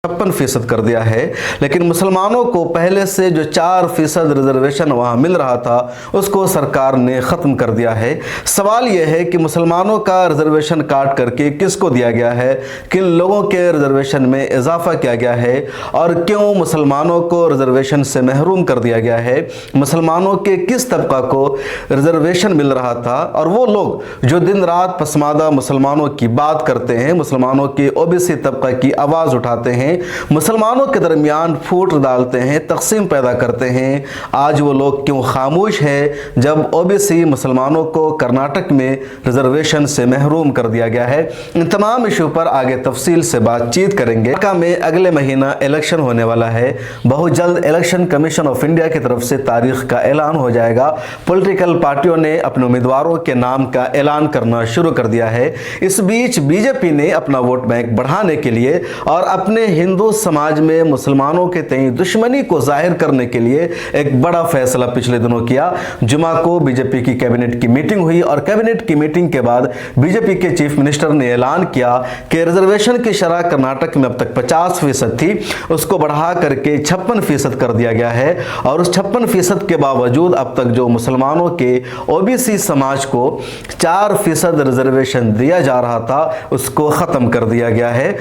56% कर दिया है, लेकिन मुसलमानों को पहले से जो 4% रिजर्वेशन वहाँ मिल रहा था उसको सरकार ने ख़त्म कर दिया है। सवाल यह है कि मुसलमानों का रिजर्वेशन काट करके किसको दिया गया है, किन लोगों के रिजर्वेशन में इजाफा किया गया है और क्यों मुसलमानों को रिजर्वेशन से महरूम कर दिया गया है, मुसलमानों के किस तबका को रिजर्वेशन मिल रहा था। और वो लोग जो दिन रात पसमादा मुसलमानों की बात करते हैं, मुसलमानों के ओबीसी तबका की आवाज़ उठाते हैं, मुसलमानों के दरमियान फूट डालते हैं, तकसीम पैदा करते हैं, आज वो लोग क्यों खामोश हैं जब ओबीसी मुसलमानों को कर्नाटक में रिजर्वेशन से महरूम कर दिया गया है। इन तमाम इशू पर आगे तफसील से बातचीत करेंगे। में अगले महीना इलेक्शन होने वाला है, बहुत जल्द इलेक्शन कमीशन ऑफ इंडिया की तरफ से तारीख का ऐलान हो जाएगा। पॉलिटिकल पार्टियों ने अपने उम्मीदवारों के नाम का ऐलान करना शुरू कर दिया है। इस बीच बीजेपी ने अपना वोट बैंक बढ़ाने के लिए और अपने हिंदू समाज में मुसलमानों के तय दुश्मनी को जाहिर करने के लिए एक बड़ा फैसला पिछले दिनों किया। जुमा को बीजेपी की कैबिनेट की मीटिंग हुई और कैबिनेट की मीटिंग के बाद बीजेपी के चीफ मिनिस्टर ने ऐलान किया कि रिजर्वेशन की शरह कर्नाटक में अब तक 50% थी, उसको बढ़ा करके 56% कर दिया गया है। और उस 56% के बावजूद अब तक जो मुसलमानों के ओबीसी समाज को 4% रिजर्वेशन दिया जा रहा था उसको ख़त्म कर दिया गया है।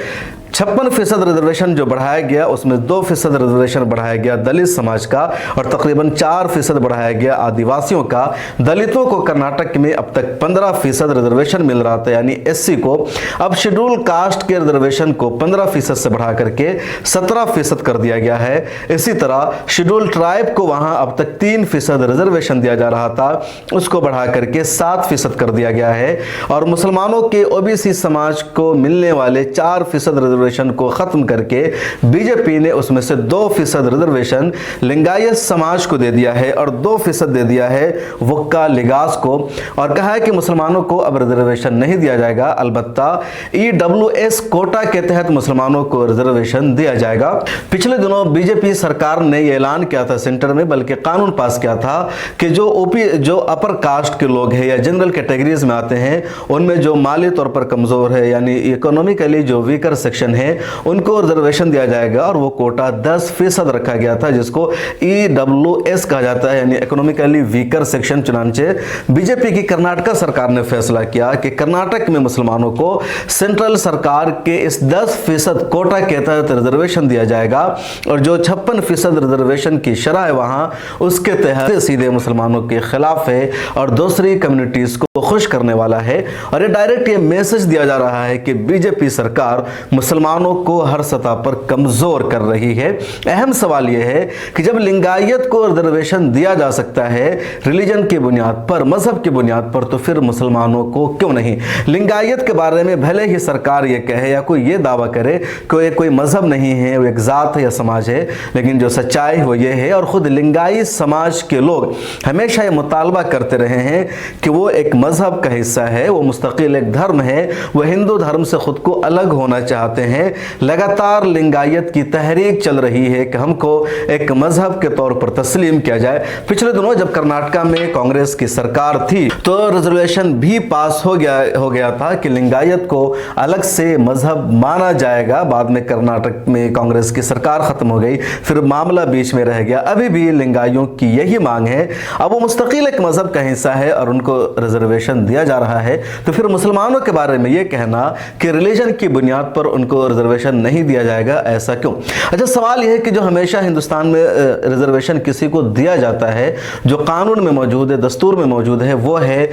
56% रिजर्वेशन जो बढ़ाया गया उसमें 2% रिजर्वेशन बढ़ाया गया दलित समाज का और तकरीबन 4% बढ़ाया गया आदिवासियों का। दलितों को कर्नाटक में अब तक 15% रिजर्वेशन मिल रहा था, यानी एससी को। अब शेड्यूल कास्ट के रिजर्वेशन को 15% से बढ़ा करके 17% कर दिया गया है। इसी तरह शेड्यूल ट्राइब को वहां अब तक 3% रिजर्वेशन दिया जा रहा था, उसको बढ़ा करके 7% कर दिया गया है। और मुसलमानों के ओबीसी समाज को मिलने वाले 4% रिजर्वेशन को खत्म करके बीजेपी ने उसमें से 2% रिजर्वेशन लिंगायत समाज को दे दिया है और 2% दे दिया है वक्का लिगास को, और कहा है कि मुसलमानों को अब रिजर्वेशन नहीं दिया जाएगा, अलबत्ता ईडब्ल्यूएस कोटा के तहत मुसलमानों को रिजर्वेशन दिया जाएगा। पिछले दिनों बीजेपी सरकार ने यह ऐलान किया था सेंटर में, बल्कि कानून पास किया था कि जो अपर कास्ट के लोग हैं या जनरल कैटेगरीज में आते हैं, उनमें जो माली तौर पर कमजोर है यानी इकोनॉमिकली जो वीकर सेक्शन है उनको रिजर्वेशन दिया जाएगा। और वो कोटा 10% रखा गया था जिसको ईडब्ल्यूएस कहा जाता है, यानी इकोनॉमिकली वीकर सेक्शन। चुनांचे बीजेपी की कर्नाटक सरकार ने फैसला किया कि कर्नाटक में मुसलमानों को सेंट्रल सरकार के इस 10% कोटा के तहत रिजर्वेशन दिया जाएगा और जो 56% रिजर्वेशन की शरह है वहां उसके तहत सीधे मुसलमानों के खिलाफ है और दूसरी कम्युनिटीज को खुश करने वाला है। और ये डायरेक्ट ये मैसेज दिया जा रहा है कि बीजेपी सरकार मुसलमानों को हर सतह पर कमजोर कर रही है। अहम सवाल यह है कि जब लिंगायत को रिजर्वेशन दिया जा सकता है रिलीजन की बुनियाद पर, मजहब की बुनियाद पर, तो फिर मुसलमानों को क्यों नहीं। लिंगायत के बारे में भले ही सरकार ये कहे या कोई ये दावा करे कि कोई मजहब नहीं है, वो एक जात है या समाज है, लेकिन जो सच्चाई वो ये है और खुद लिंगाई समाज के लोग हमेशा ये मुतालबा करते रहे हैं कि वो एक मजहब का हिस्सा है, वो मुस्तकिल एक धर्म है, वो हिंदू धर्म से खुद को अलग होना चाहते हैं। लगातार लिंगायत की तहरीक चल रही है कि हमको एक मजहब के तौर पर तस्लीम किया जाए। पिछले दिनों जब कर्नाटक में कांग्रेस की सरकार थी तो रिजर्वेशन भी पास हो गया था कि लिंगायत को अलग से मजहब माना जाएगा। बाद में कर्नाटक में कांग्रेस की सरकार खत्म हो गई, फिर मामला बीच में रह गया। अभी भी लिंगाइयों की यही मांग है, अब वो मुस्तकिल एक मजहब का हिस्सा है और उनको रिजर्वेशन दिया जा रहा है। तो फिर मुसलमानों के बारे में ये कहना कि रिलीजन की बुनियाद पर उनको रिजर्वेशन नहीं दिया जाएगा, ऐसा क्यों? अच्छा, सवाल यह है कि जो हमेशा हिंदुस्तान में रिजर्वेशन किसी को दिया जाता है, जो कानून में मौजूद है, दस्तूर में मौजूद है, वो है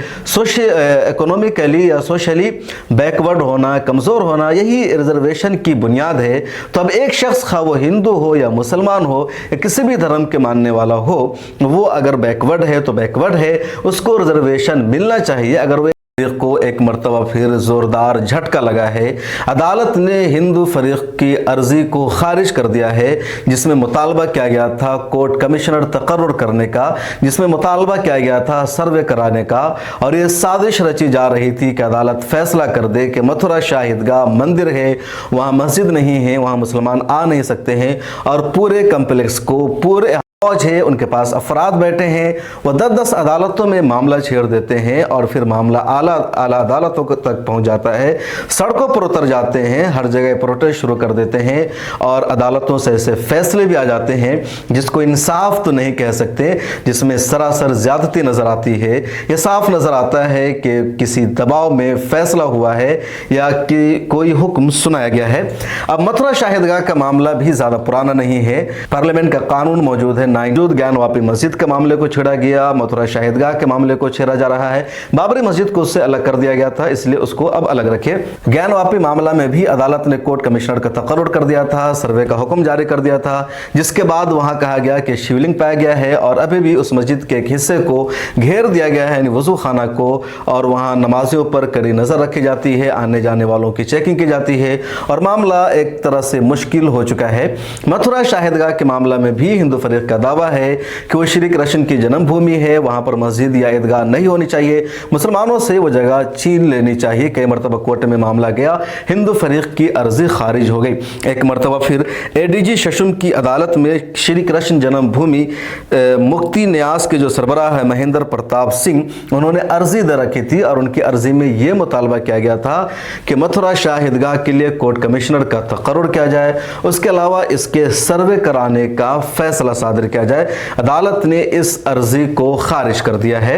इकोनॉमिकली या सोशली बैकवर्ड होना, कमज़ोर होना, यही रिजर्वेशन की बुनियाद है। तो अब एक शख्स खा वो हिंदू हो या मुसलमान हो या किसी भी धर्म के मानने वाला हो, वो अगर बैकवर्ड है तो बैकवर्ड है, उसको रिजर्वेशन मिलना चाहिए। अगर वो को एक मरतबा फिर जोरदार झटका लगा है। अदालत ने हिंदू फरीक की अर्जी को खारिज कर दिया है जिसमें मुतालबा किया गया था कोर्ट कमिश्नर तकर्रुर करने का, जिसमें मुतालबा किया गया था सर्वे कराने का, और ये साजिश रची जा रही थी कि अदालत फैसला कर दे कि मथुरा शाहिदगाह मंदिर है, वहाँ मस्जिद नहीं है, वहाँ मुसलमान आ नहीं सकते हैं और पूरे कम्प्लेक्स को पूरे फौज है, उनके पास अफराद बैठे हैं, वो 10-10 अदालतों में मामला छेड़ देते हैं और फिर मामला आला अदालतों तक पहुंच जाता है, सड़कों पर उतर जाते हैं, हर जगह प्रोटेस्ट शुरू कर देते हैं और अदालतों से ऐसे फैसले भी आ जाते हैं जिसको इंसाफ तो नहीं कह सकते, जिसमें सरासर ज्यादती नजर आती है। ये साफ नजर आता है कि किसी दबाव में फैसला हुआ है या कि कोई हुक्म सुनाया गया है। अब मथुरा शाहिदगाह का मामला भी ज्यादा पुराना नहीं है, पार्लियामेंट का कानून मौजूद है, मौजूद ज्ञान वापी मस्जिद के मामले को छेड़ा गया, मथुरा शाहिदगाह के मामले को छेड़ा जा रहा है, बाबरी मस्जिद को उससे अलग कर दिया गया था, इसलिए उसको अब अलग रखे। ज्ञान वापी मामला में भी अदालत ने कोर्ट कमिश्नर का तकर्रुर कर दिया था, सर्वे का हुक्म जारी कर दिया था, जिसके बाद वहां कहा गया कि शिवलिंग पाया गया है और अभी भी उस मस्जिद के एक हिस्से को घेर दिया गया है, यानी वजू खाना को, और वहां नमाजियों पर कड़ी नजर रखी जाती है, आने जाने वालों की चेकिंग की जाती है और मामला एक तरह से मुश्किल हो चुका है। मथुरा शाहिदगाह के मामला में भी हिंदू फरीक का दावा है कि वो श्री कृष्ण की जन्मभूमि है, वहां पर मस्जिद या ईदगाह नहीं होनी चाहिए, मुसलमानों से वो जगह छीन लेनी चाहिए। कई मरतबा कोर्ट में मामला गया, हिंदू फरीक की अर्जी खारिज हो गई। एक मरतबा फिर एडीजी शशुम की अदालत में श्री कृष्ण जन्मभूमि मुक्ति न्यास के जो सरबराह है महेंद्र प्रताप सिंह, उन्होंने अर्जी दे रखी थी और उनकी अर्जी में यह मुतालबा किया गया था कि मथुरा शाहिदगाह के लिए कोर्ट कमिश्नर का तकर्रुर किया जाए, उसके अलावा इसके सर्वे कराने का फैसला सादर किया जाए। अदालत ने इस अर्जी को खारिज कर दिया है,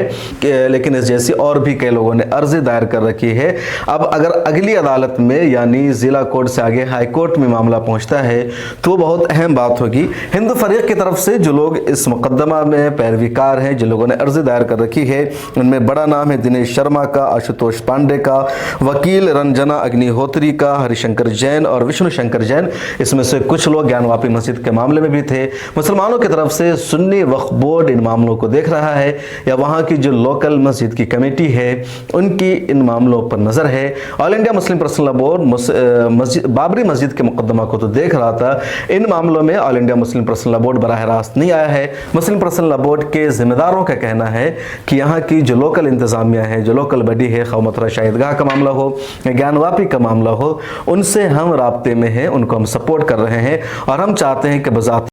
लेकिन इस जैसी और भी कई लोगों ने अर्जी दायर कर रखी है। अब अगर अगली अदालत में यानी जिला कोर्ट से आगे हाई कोर्ट में मामला पहुंचता है तो बहुत अहम बात होगी। हिंदू फरीक की तरफ से जो लोग इस मुकदमा में पैरवीकार हैं, जिन लोगों ने अर्जी दायर कर रखी है, उनमें बड़ा नाम है दिनेश शर्मा का, आशुतोष पांडे का, वकील रंजना अग्निहोत्री का, हरिशंकर जैन और विष्णु शंकर जैन। इसमें से कुछ लोग ज्ञान वापी मस्जिद के मामले में भी थे। मुसलमानों की तरफ से सुन्नी वक्फ बोर्ड इन मामलों को देख रहा है या वहाँ की जो लोकल मस्जिद की कमेटी है उनकी इन मामलों पर नज़र है। All India Muslim personal law board Babri मस्जिद के मुकदमा को तो देख रहा था, इन मामलों में all India Muslim personal law board बराह रास्त नहीं आया है। मुस्लिम पर्सनल लॉ बोर्ड के जिम्मेदारों का कहना है कि यहाँ की जो लोकल इंतजामिया है, जो लोकल बॉडी है, खौ मथुरा शाहिदगाह का मामला हो या ज्ञान वापी का मामला हो, उनसे हम राब्ते में हैं, उनको हम सपोर्ट कर रहे हैं और हम चाहते हैं कि बज़ात